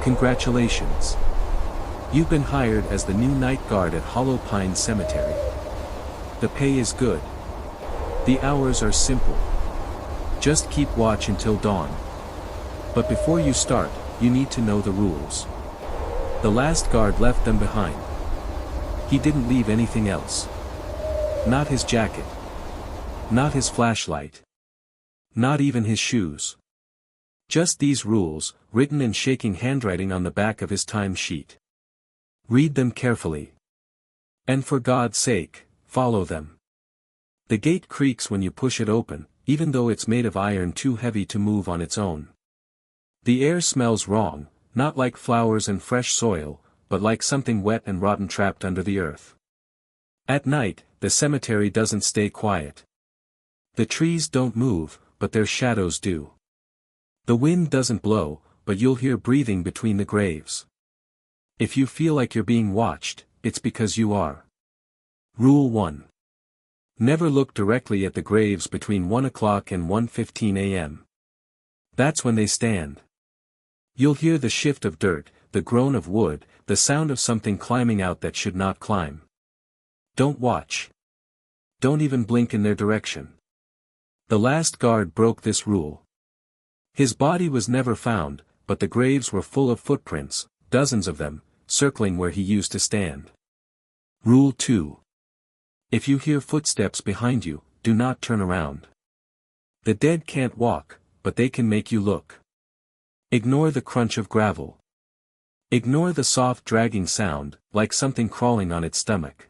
Congratulations. You've been hired as the new night guard at Hollow Pine Cemetery. The pay is good. The hours are simple. Just keep watch until dawn. But before you start, you need to know the rules. The last guard left them behind. He didn't leave anything else. Not his jacket. Not his flashlight. Not even his shoes. Just these rules, written in shaking handwriting on the back of his time sheet. Read them carefully. And for God's sake, follow them. The gate creaks when you push it open, even though it's made of iron too heavy to move on its own. The air smells wrong, not like flowers and fresh soil, but like something wet and rotten trapped under the earth. At night, the cemetery doesn't stay quiet. The trees don't move, but their shadows do. The wind doesn't blow, but you'll hear breathing between the graves. If you feel like you're being watched, it's because you are. Rule 1. Never look directly at the graves between 1 o'clock and 1:15 a.m. That's when they stand. You'll hear the shift of dirt, the groan of wood, the sound of something climbing out that should not climb. Don't watch. Don't even blink in their direction. The last guard broke this rule. His body was never found, but the graves were full of footprints, dozens of them, circling where he used to stand. Rule 2. If you hear footsteps behind you, do not turn around. The dead can't walk, but they can make you look. Ignore the crunch of gravel. Ignore the soft dragging sound, like something crawling on its stomach.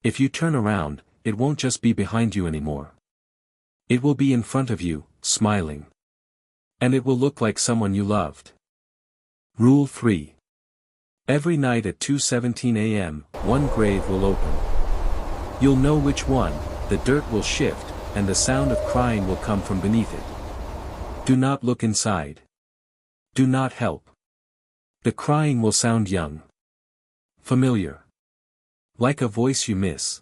If you turn around, it won't just be behind you anymore. It will be in front of you, smiling. And it will look like someone you loved. Rule 3. Every night at 2:17 a.m., one grave will open. You'll know which one, the dirt will shift, and the sound of crying will come from beneath it. Do not look inside. Do not help. The crying will sound young. Familiar. Like a voice you miss.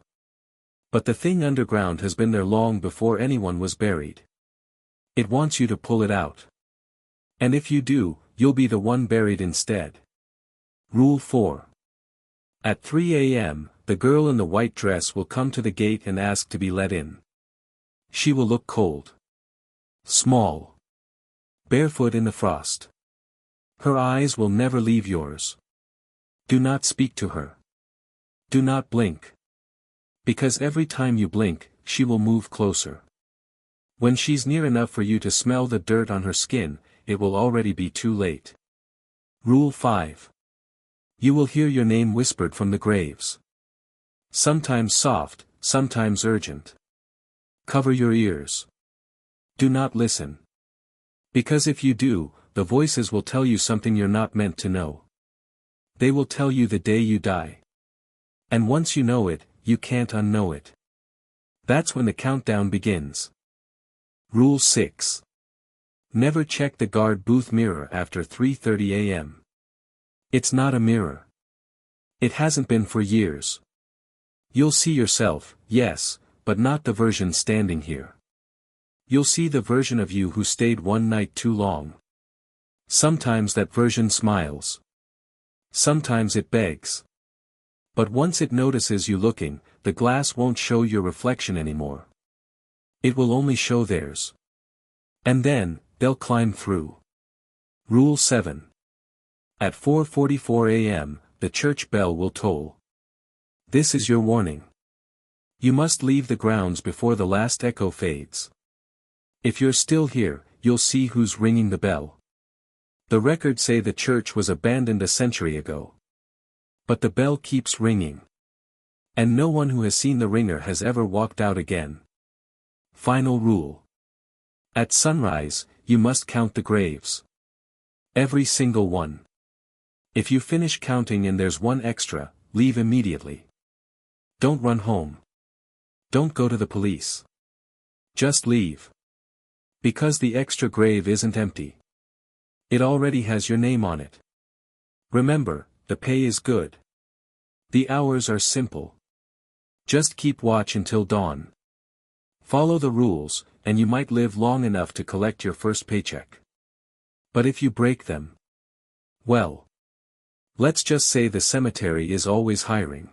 But the thing underground has been there long before anyone was buried. It wants you to pull it out. And if you do, you'll be the one buried instead. Rule 4. At 3 a.m., the girl in the white dress will come to the gate and ask to be let in. She will look cold. Small. Barefoot in the frost. Her eyes will never leave yours. Do not speak to her. Do not blink. Because every time you blink, she will move closer. When she's near enough for you to smell the dirt on her skin, it will already be too late. Rule 5. You will hear your name whispered from the graves. Sometimes soft, sometimes urgent. Cover your ears. Do not listen. Because if you do, the voices will tell you something you're not meant to know. They will tell you the day you die. And once you know it, you can't unknow it. That's when the countdown begins. Rule 6. Never check the guard booth mirror after 3:30 a.m. It's not a mirror. It hasn't been for years. You'll see yourself, yes, but not the version standing here. You'll see the version of you who stayed one night too long. Sometimes that version smiles. Sometimes it begs. But once it notices you looking, the glass won't show your reflection anymore. It will only show theirs. And then, they'll climb through. Rule 7. At 4:44 a.m., the church bell will toll. This is your warning. You must leave the grounds before the last echo fades. If you're still here, you'll see who's ringing the bell. The records say the church was abandoned a century ago. But the bell keeps ringing. And no one who has seen the ringer has ever walked out again. Final rule. At sunrise, you must count the graves. Every single one. If you finish counting and there's one extra, leave immediately. Don't run home. Don't go to the police. Just leave. Because the extra grave isn't empty. It already has your name on it. Remember, the pay is good. The hours are simple. Just keep watch until dawn. Follow the rules, and you might live long enough to collect your first paycheck. But if you break them, Well, let's just say the cemetery is always hiring.